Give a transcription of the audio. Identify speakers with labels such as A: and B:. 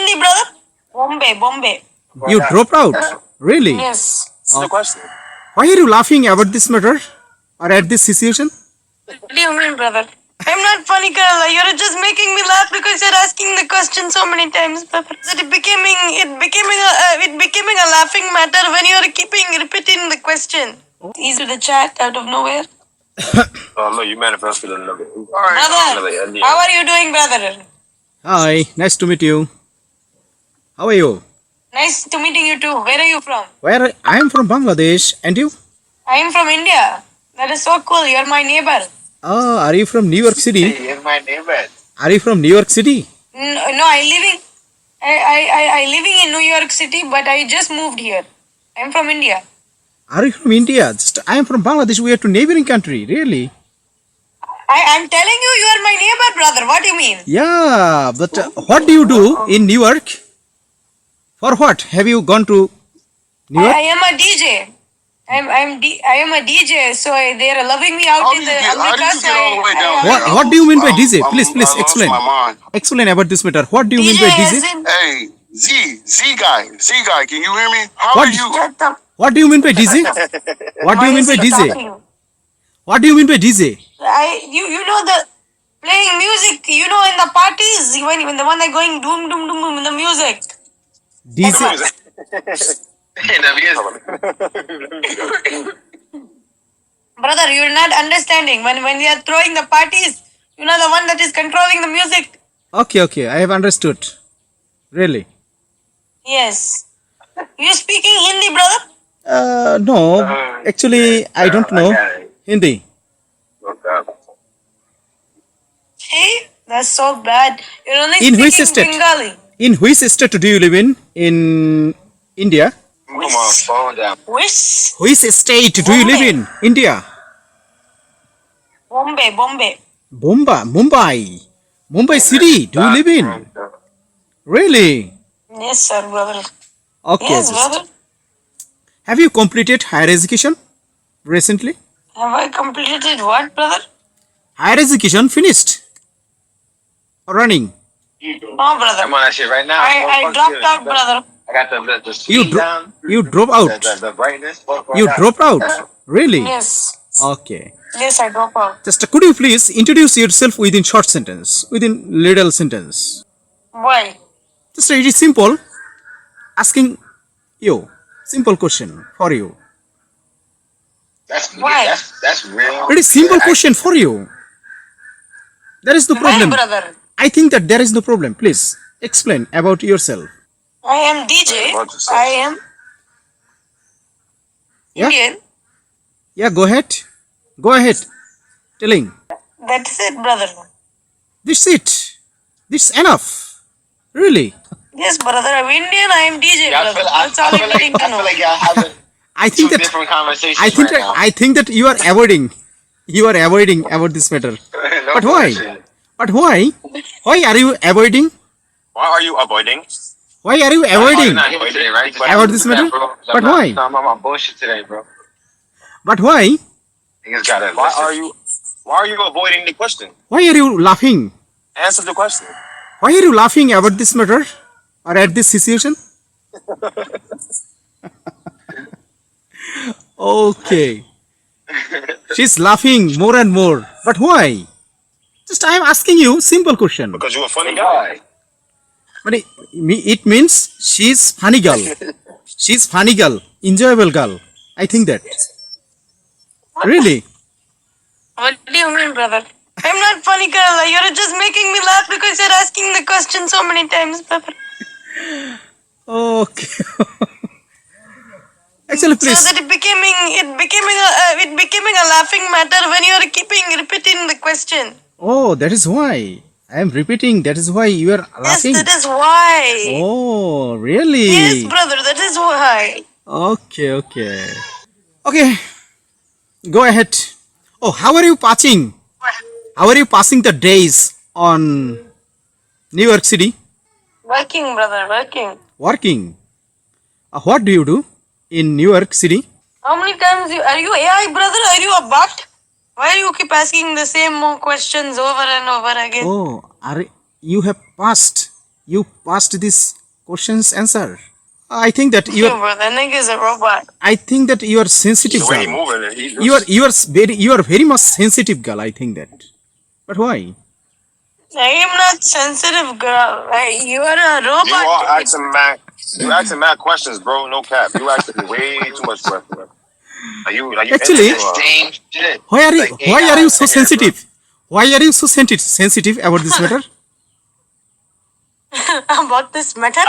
A: Hindi, brother? Bombay.
B: You dropped out? Really?
A: Yes.
C: What's the question?
B: Why are you laughing about this matter or at this situation?
A: What do you mean, brother? I'm not funny, girl. You're just making me laugh because you're asking the question so many times, brother. That it becoming a laughing matter when you're keeping repeating the question. Easy the chat out of nowhere.
C: Oh no, you manifested another.
A: Brother, how are you doing, brother?
B: Hi, nice to meet you. How are you?
A: Nice to meeting you too. Where are you from?
B: Where I am from Bangladesh, and you?
A: I am from India. That is so cool. You're my neighbor.
B: Ah, are you from New York City?
C: Hey, you're my neighbor.
B: Are you from New York City?
A: No, I living in New York City, but I just moved here. I'm from India.
B: Are you from India? I am from Bangladesh. We are to neighboring country. Really?
A: I'm telling you, you are my neighbor, brother. What do you mean?
B: Yeah, but what do you do in New York? For what? Have you gone to New York?
A: I am a DJ. I am a DJ, so they are loving me out in the class.
B: What do you mean by DJ? Please
C: I
B: explain.
C: lost my mind.
B: Explain about this matter. What do you mean
A: DJ
B: by
A: as
B: DJ?
A: in-
C: Hey, Z guy, can you hear me? How
B: What?
C: are you?
A: Shut up.
B: What do you mean by DJ? What do you mean by
A: Why is he
B: DJ?
A: talking?
B: What do you mean by DJ?
A: You know the playing music. You know in the parties when the one that going doom doom doom in the music.
B: DJ.
A: Brother, you're not understanding. When they are throwing the parties, you know the one that is controlling the music.
B: Okay, I have understood. Really?
A: Yes. You speaking Hindi, brother?
B: No. Actually, I don't know Hindi.
A: Hey, that's so bad. You're only
B: In which
A: speaking
B: state?
A: Bengali.
B: In which state do you live in India?
C: Put my phone down.
A: Which?
B: Which state do you live in India?
A: Bombay.
B: Mumbai city. Do you live in? Really?
A: Yes, sir, brother.
B: Okay.
A: Yes, brother.
B: Have you completed higher education recently?
A: Have I completed what, brother?
B: Higher education finished or running?
A: No, brother.
C: I'm on that shit right now.
A: I dropped out, brother.
C: I got the speed down.
B: You drop out.
C: The brightness.
B: You dropped out. Really?
A: Yes.
B: Okay.
A: Yes, I dropped out.
B: Just could you please introduce yourself within short sentence, within little sentence?
A: Why?
B: Just it is simple. Asking you simple question for you.
A: Why?
C: That's real.
B: It is simple question for you. There is no
A: Why,
B: problem.
A: brother?
B: I think that there is no problem. Please explain about yourself.
A: I am DJ. I am
B: Yeah.
A: Indian.
B: Yeah, go ahead. Go ahead. Telling.
A: That's it, brother.
B: This it. This enough. Really.
A: Yes, brother. I'm Indian. I am DJ,
C: Yeah,
A: brother. That's all I'm getting to know.
C: y'all having
B: I think that
C: different conversations.
B: I think that you are avoiding. You are avoiding about this matter. But why? But why? Why are you avoiding?
C: Why are you avoiding?
B: Why are you avoiding?
C: Not here today, right?
B: About this matter? But why?
C: I'm on bullshit today, bro.
B: But why?
C: Why are you avoiding the question?
B: Why are you laughing?
C: Answer the question.
B: Why are you laughing about this matter or at this situation? Okay. She's laughing more and more. But why? Just I am asking you simple question.
C: Because you're a funny guy.
B: But it means she's funny girl. She's funny girl, enjoyable girl. I think that. Really?
A: What do you mean, brother? I'm not funny, girl. You're just making me laugh because you're asking the question so many times, brother.
B: Okay. Actually, please.
A: So that it becoming a laughing matter when you're keeping repeating the question.
B: Oh, that is why. I am repeating. That is why you are laughing.
A: Yes, that is why.
B: Oh, really?
A: Yes, brother, that is why.
B: Okay. Go ahead. Oh, how are you passing? How are you passing the days on New York City?
A: Working, brother, working.
B: Working. What do you do in New York City?
A: How many times are you AI, brother? Are you a bot? Why do you keep asking the same more questions over and over again?
B: Oh, you have passed you passed this question's answer. I think that you
A: No,
B: are.
A: bro, that nigga is a robot.
B: I think that you are sensitive
C: The way he
B: girl.
C: moving,
B: You are very much sensitive girl. I think that. But why?
A: I am not sensitive, girl. You are a
C: you
A: robot.
C: are asking mad. You asking mad questions, bro. No cap. You asking way too much questions. Are you
B: Actually,
C: into the same shit?
B: Why are you?
C: Like
B: Why
C: AI
B: are you so
C: in here, bro.
B: sensitive? Why are you so sensitive about this matter?
A: About this matter.